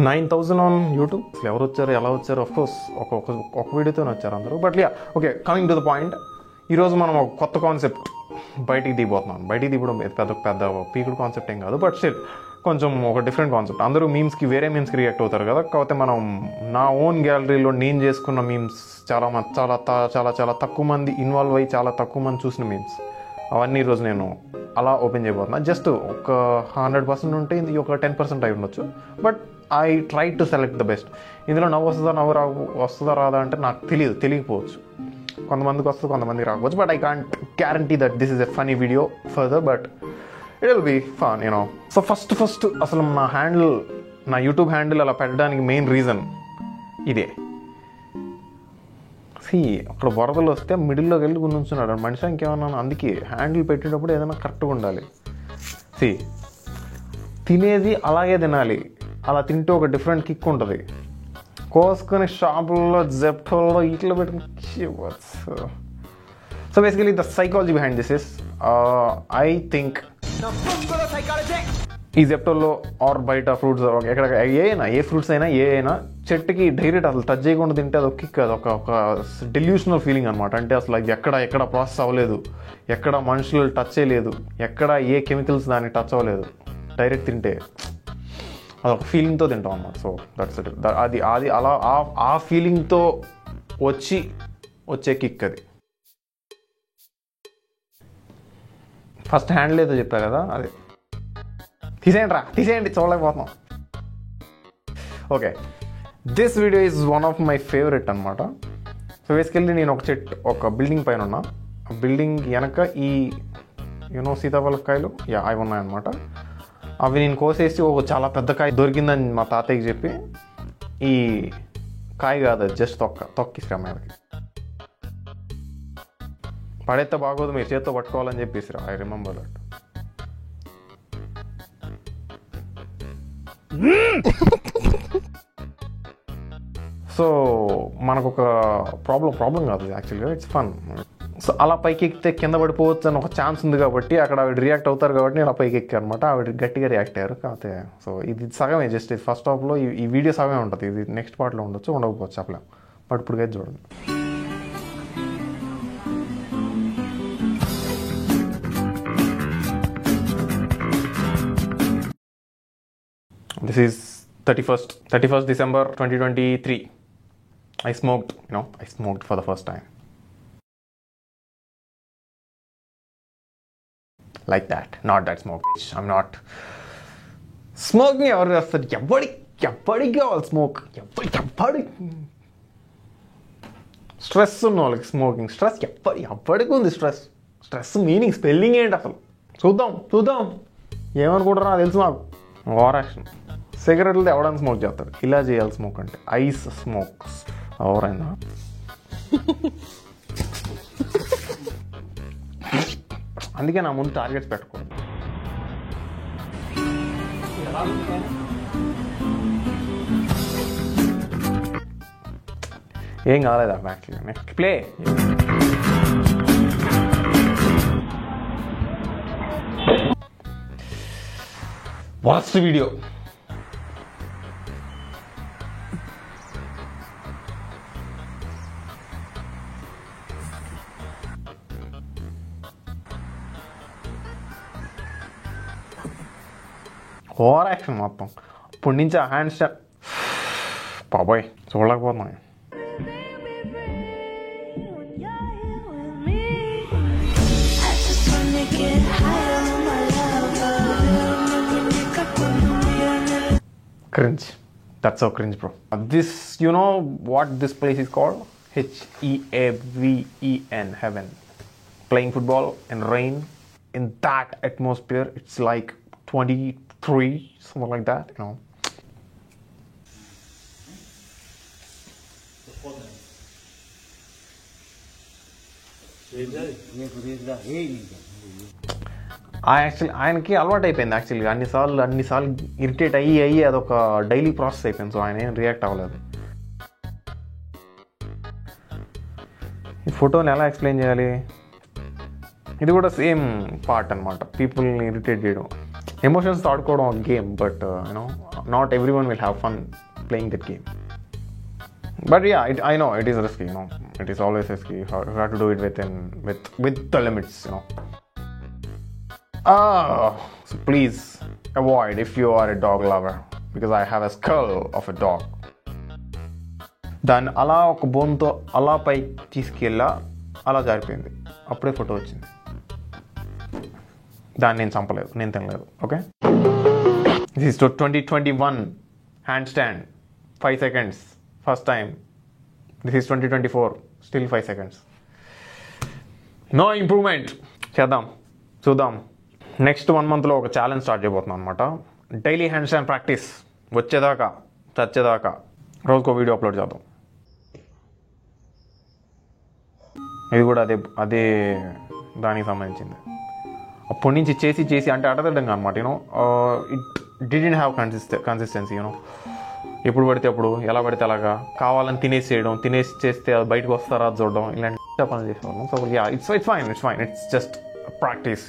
9,000 on YouTube. ఎవరు వచ్చారు, ఎలా వచ్చారు? ఆఫ్ కోర్స్ ఒక వీడియోతోనే వచ్చారు అందరూ. But okay, coming to the point. ఈరోజు మనం ఒక కొత్త కాన్సెప్ట్ బయటికి దిగిపోతున్నాం. బయటికి దిగడం పెద్ద పీకుడు కాన్సెప్ట్ ఏం కాదు, బట్ స్టిల్ కొంచెం ఒక డిఫరెంట్ కాన్సెప్ట్. అందరూ మీమ్స్కి వేరే మీమ్స్కి రియాక్ట్ అవుతారు కదా. కాకపోతే మనం నా ఓన్ గ్యాలరీలో నేను చేసుకున్న మీమ్స్ చాలా తక్కువ మంది ఇన్వాల్వ్ అయ్యి చాలా తక్కువ మంది చూసిన మీమ్స్, అవన్నీ ఈరోజు నేను అలా ఓపెన్ చేయబోతున్నా. జస్ట్ ఒక 100% ఉంటే ఇది ఒక 10% అయి ఉండొచ్చు. But I try to select the best. ఇందులో నవ్వు వస్తుందా రాదా అంటే నాకు తెలియకపోవచ్చు. కొంతమందికి వస్తుంది, కొంతమందికి రాకపోవచ్చు. But I can't guarantee that this is a funny video further, but it will be fun you know. So first అసలు నా యూట్యూబ్ హ్యాండిల్ అలా పెట్టడానికి మెయిన్ రీజన్ ఇదే. అక్కడ వరదలు వస్తే మిడిల్లోకి వెళ్ళి నుంచున్నాడు మనిషి, ఇంకేమన్నా. అందుకే హ్యాండిల్ పెట్టేటప్పుడు ఏదైనా కరెక్ట్గా ఉండాలి. తినేది అలాగే తినాలి. అలా తింటే ఒక డిఫరెంట్ కిక్ ఉంటుంది. కోసుకొని షాపుల్లో జెప్టోల్లో ఇట్లా పెట్టుకుని. So basically the psychology behind this is I think ఈ జెప్టోల్లో ఆర్ బయట ఫ్రూట్స్ ఎక్కడ ఏ ఫ్రూట్స్ అయినా చెట్టుకి డైరెక్ట్ అసలు టచ్ చేయకుండా తింటే అది ఒక కిక్, అది ఒక డెల్యూషనల్ ఫీలింగ్ అనమాట. అంటే అసలు ఎక్కడ ప్రాసెస్ అవ్వలేదు, ఎక్కడ మనుషులు టచ్ చేయలేదు, ఎక్కడ ఏ కెమికల్స్ దానికి టచ్ అవ్వలేదు. డైరెక్ట్ తింటే అదొక ఫీలింగ్తో తింటాం అన్నమాట. So that's it. అది అలా ఆ ఫీలింగ్తో వచ్చే కిక్ అది. ఫస్ట్ హ్యాండిల్ ఏదో చెప్పా కదా, అది తీసేయండి చూడలేకపోతున్నాం. Okay, this video is one of my favourite అనమాట. సో బేసికల్లీ నేను ఒక బిల్డింగ్ పైన ఉన్నా. బిల్డింగ్ వెనక ఈ సీతాఫలకాయలు అవి ఉన్నాయన్నమాట. అవి నేను కోసేసి ఒక చాలా పెద్ద కాయ దొరికిందని మా తాతయ్యకి చెప్పి, ఈ కాయ కాదు జస్ట్ తొక్కిసిరా మీదకి. పడేస్తే బాగోదు, మీరు చేత్తో పట్టుకోవాలని చెప్పేసిరా. I remember that. సో మనకు ఒక ప్రాబ్లం కాదు యాక్చువల్గా, ఇట్స్ ఫన్. సో అలా పైకి ఎక్కితే కింద పడిపోవచ్చు అని ఒక ఛాన్స్ ఉంది కాబట్టి అక్కడ ఆవిడ రియాక్ట్ అవుతారు కాబట్టి నేను అలా పైకి ఎక్కాను అనమాట. ఆవిడ గట్టిగా రియాక్ట్ అయ్యారు. కాకపోతే సో ఇది సగమే, జస్ట్ ఇది ఫస్ట్ హాఫ్లో ఈ వీడియో సగమే ఉంటుంది. ఇది నెక్స్ట్ పార్ట్లో ఉండొచ్చు, ఉండకపోవచ్చు చెప్పలేం. బట్ ఇప్పుడు అయితే చూడండి. This is 31st December 2023. I smoked for the first time. Like that. Not that smoke, bitch. I'm not smoking. Everybody all smoke. Everybody. Stress ఉన్న వాళ్ళకి స్మోకింగ్. స్ట్రెస్ ఎప్పటికీ ఉంది. స్ట్రెస్ మీనింగ్ స్పెల్లింగ్ ఏంటి అసలు? చూద్దాం ఏమనుకుంటారో నాకు తెలుసు. నాకు ఓవర్ యాక్షన్. సిగరెట్లు ఎవడైనా స్మోక్ చేస్తాడు. ఇలా చేయాలి స్మోక్ అంటే. ఐస్ స్మోక్స్ ఎవరైనా. అందుకే నా ముందు టార్గెట్స్ పెట్టుకోండి. ఏం కాలేదా యాక్చువల్గా. Next play. Worst video. Over action మొత్తం. ఇప్పటి నుంచి ఆ హ్యాండ్ స్టాప్ బాబోయ్ చూడలేకపోతున్నాయి. Cringe. That's so cringe, bro. This, you know what this place is called? Heaven. Heaven. Playing football in rain, in that atmosphere, it's like 23, something like that, you know. ఆయనకి అలవాటు అయిపోయింది యాక్చువల్గా. అన్నిసార్లు irritate అయ్యి అదొక daily process అయిపోయింది. So ఆయన ఏం రియాక్ట్ అవ్వలేదు. ఈ ఫోటోని ఎలా ఎక్స్ప్లెయిన్ చేయాలి? ఇది కూడా సేమ్ పార్ట్ అనమాట, పీపుల్ని ఇరిటేట్ చేయడం. ఎమోషన్స్తో ఆడుకోవడం ఒక game, but not every one will have fun playing that game. But yeah, I know it is risky, it is always risky. You have to do it with the limits, so please avoid if you are a dog lover, because I have a skull of a dog. దాన్ని అలా ఒక బోన్తో అలా పై తీసుకెళ్ళా, అలా జారిపోయింది. అప్పుడే photo వచ్చింది. దాన్ని నేను చంపలేదు, నేను తినలేదు. Okay, this is 2021 hand stand 5 seconds first time. This is 2024, still 5 seconds. No improvement. చూద్దాం. నెక్స్ట్ 1 monthలో ఒక ఛాలెంజ్ స్టార్ట్ చేయబోతున్నాం అనమాట. డైలీ హ్యాండ్ స్టాండ్ ప్రాక్టీస్ వచ్చేదాకా, చచ్చేదాకా రోజుకో వీడియో అప్లోడ్ చేద్దాం. ఇది కూడా అదే దానికి సంబంధించింది. అప్పటి నుంచి చేసి అంటే అడగడంగా అనమాట. It didn't have consistency. ఎప్పుడు పడితే అప్పుడు, ఎలా పడితే అలాగా కావాలని తినేసి చేస్తే అది బయటకు వస్తారా చూడడం, ఇలాంటి పనులు చేసేవాళ్ళం. So yeah, it's fine, it's just practice.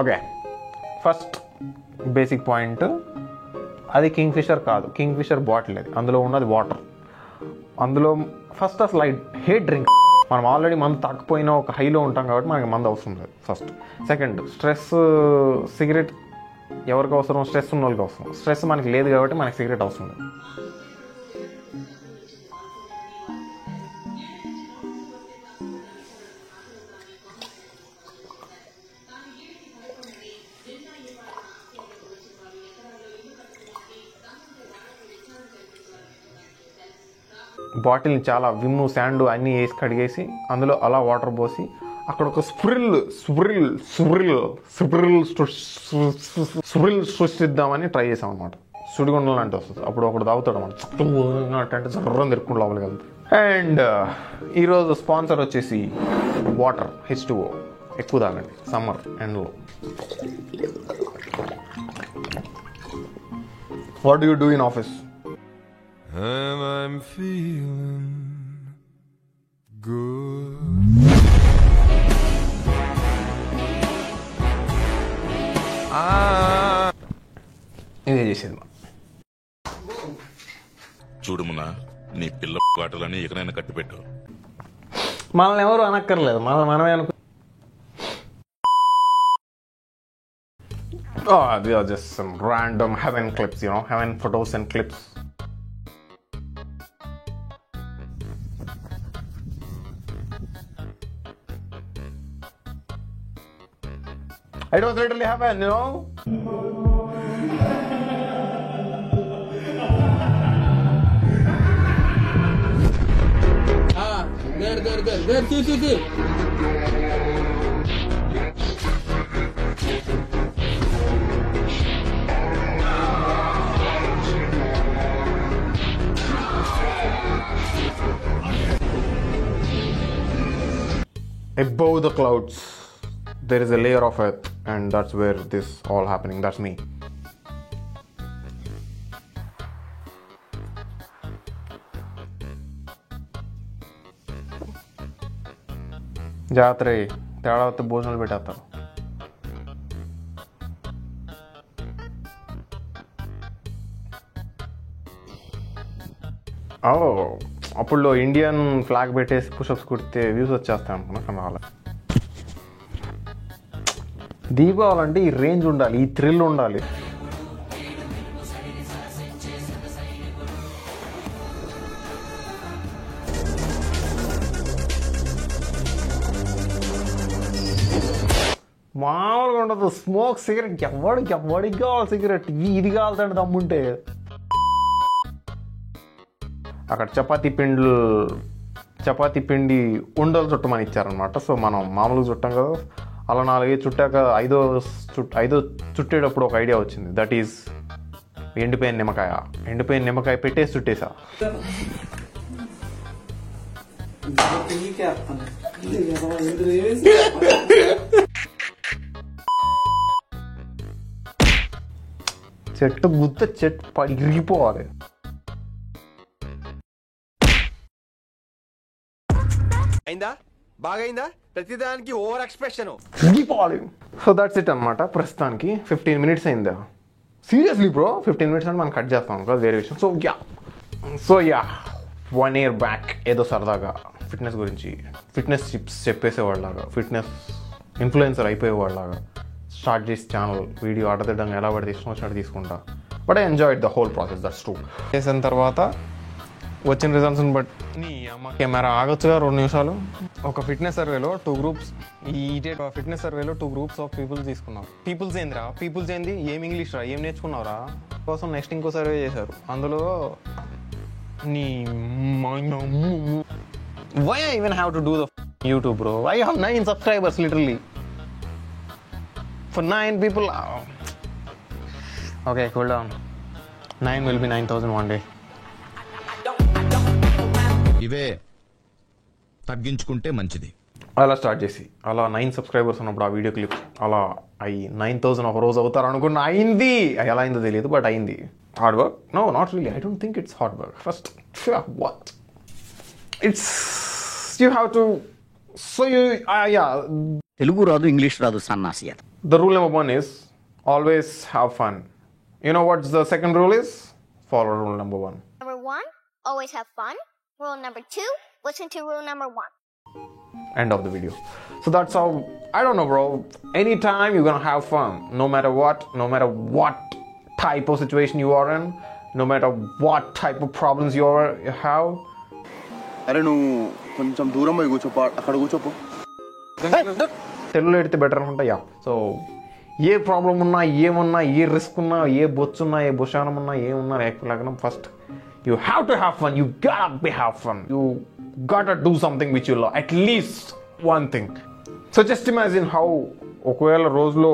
Okay, first basic point, అది కింగ్ ఫిషర్ కాదు, కింగ్ ఫిషర్ బాటిల్. అది అందులో ఉన్నది వాటర్. అందులో ఫస్ట్ అసలు హేట్ డ్రింక్. మనం ఆల్రెడీ మందు తాకపోయినా ఒక హైలో ఉంటాం కాబట్టి మనకి మందు అవసరం లేదు. ఫస్ట్. సెకండ్, స్ట్రెస్ సిగరెట్ ఎవరికి అవసరం? స్ట్రెస్ ఉన్న వాళ్ళకి అవసరం. స్ట్రెస్ మనకి లేదు కాబట్టి మనకి సిగరెట్ అవసరం లేదు. బాటిల్ని చాలా విమ్ము, శాండు అన్నీ వేసి కడిగేసి అందులో అలా వాటర్ పోసి అక్కడ ఒక స్ప్రిల్ సృష్టిద్దామని ట్రై చేసాం అనమాట. సుడిగుండలు అంటే వస్తుంది. అప్పుడు ఒకడు తాగుతాడు అనమాట, అంటే జర్రం తిరుక్కుంటూ లోపలికి వెళ్తుంది. అండ్ ఈరోజు స్పాన్సర్ వచ్చేసి వాటర్, H2O. ఎక్కువ తాగండి సమ్మర్ ఎండ్లో. What do you do in office? And I'm feeling good. ఇదే చేసేది. చూడుమునా, నీ పిల్ల పాటలని ఎక్కడైనా కట్టిపెట్టు. మనల్ని ఎవరు అనక్కర్లేదు, మనమే అనుకో. These are just some random heaven clips, heaven photos and clips. It was literally heaven, There, see. Above the clouds, there is a layer of earth, and that's where this all happening. That's me. జాతర తేడా వస్తే భోజనాలు పెట్టేస్తారు. అప్పుడు Indian flag పెట్టేసి push-ups కుడితే views వచ్చేస్తాయి అనుకున్నా, కానీ రాలే. దీపావళి అంటే ఈ రేంజ్ ఉండాలి, ఈ థ్రిల్ ఉండాలి. మామూలుగా ఉండదు. స్మోక్ సిగరెట్ ఎవడికి కావాలి సిగరెట్? ఇది కావాలంటే దమ్ముంటే. అక్కడ చపాతీ పిండి ఉండలు చుట్టమని ఇచ్చారనమాట. సో మనం మామూలుగా చుట్టాం కదా, అలా 4 చుట్టాక ఐదో చుట్టేటప్పుడు ఒక ఐడియా వచ్చింది. దట్ ఈజ్ ఎండిపోయిన నిమ్మకాయ పెట్టేసి చుట్టేసా. చెట్టు ఇరిగిపోవాలి. అయిందా? బాగైందా? ప్రతిదానికి over expression. So that's it అనమాట. ప్రస్తుతానికి 15 minutes అయిందా? సీరియస్లీ బ్రో, 15 minutes అంటే మనం కట్ చేస్తాం కదా, వేరే విషయం. సో యా 1 year బ్యాక్ ఏదో సరదాగా ఫిట్నెస్ గురించి, ఫిట్నెస్ టిప్స్ చెప్పేసేవాళ్ళలాగా, ఫిట్నెస్ ఇన్ఫ్లుయెన్సర్ అయిపోయేవాళ్ళలాగా స్టార్ట్ చేసి ఛానల్ వీడియో ఆడదిడ్డంగా ఎలా పడితే ఇష్టం వచ్చినట్టు తీసుకుంటా. But I enjoyed the whole process, that's true. చేసిన తర్వాత వచ్చిన రిజల్ట్స్ని బట్ నీ అమ్మ కెమెరా ఆగొచ్చుగా 2 నిమిషాలు. ఒక ఫిట్నెస్ సర్వేలో 2 groups, ఈ ఫిట్నెస్ సర్వేలో 2 groups ఆఫ్ పీపుల్స్ తీసుకున్నారు. పీపుల్స్ ఏందిరా, పీపుల్స్ ఏంది, ఏం ఇంగ్లీష్ రా, ఏం నేర్చుకున్నావురా కోసం నెక్స్ట్ ఇంకో సర్వే చేశారు. అందులో నీ why I even have to do the YouTube, bro? I have 9 subscribers literally. For 9 people, okay, cool down. 9 will be 9,000 one day. ఇవే తగ్గించుకుంటే మంచిది. అలా స్టార్ట్ చేసి అలా 9 subscribers ఉన్నప్పుడు ఆ వీడియో క్లిప్ అలా అయ్యి 9,000 ఒక రోజు అవుతారు అనుకున్న అయింది. ఎలా అయిందో తెలియదు, బట్ అయింది. Hard work? No, not really. I don't think it's hard work. First what it's you have to so you ya Telugu రాదు, ఇంగ్లీష్ రాదు, సన్నాసి. the rule number 1 is always have fun. You know what's the second rule is? Follow rule number 1. Number 1, always have fun. Rule number 2, listen to rule number 1. End of the video. So that's how, I don't know, bro. Anytime you're gonna have fun, no matter what type of situation you are in, no matter what type of problems you have. అరే నువ్వు కొంచెం దూరం పోయి కూర్చోపో, అక్కడ కూర్చోపో. తెలుగులో ఎడితే better అనుకుంటా. Yeah, so ఏ problem ఉన్నా, ఏమున్నా, ఏ రిస్క్ ఉన్నా, ఏ బొచ్చున్నా, ఏ భుషానం ఉన్నా, ఏమున్నా లేకపోతే first you have to have fun. You got be have fun. You got do something which you love, at least one thing. So just imagine how ఒకవేళ రోజులో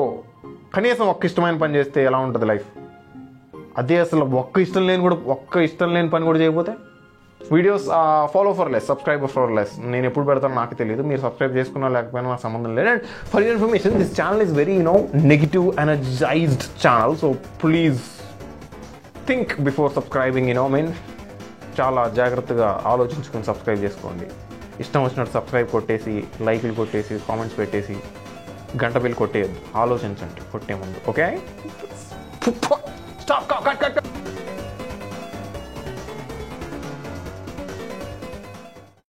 కనీసం ఒక్క ఇష్టమైన పని చేస్తే ఎలా ఉంటుంది లైఫ్. అదే అసలు ఒక్క ఇష్టం లేని పని కూడా చేయకపోతే. Videos follow for less, subscriber for less. నేను ఎప్పుడు పెడతానో నాకు తెలియదు. మీరు సబ్స్క్రైబ్ చేసుకున్నా లేకపోయినా నాకు సంబంధం లేదు. And for your information, this channel is very negative energised channel. So please think before subscribing. చాలా జాగ్రత్తగా ఆలోచించుకొని సబ్స్క్రైబ్ చేసుకోండి. ఇష్టం వచ్చినట్టు సబ్స్క్రైబ్ కొట్టేసి, లైక్లు కొట్టేసి, కామెంట్స్ పెట్టేసి, గంట బిల్ కొట్టేయద్దు. ఆలోచించండి కొట్టే ముందు. Okay, stop.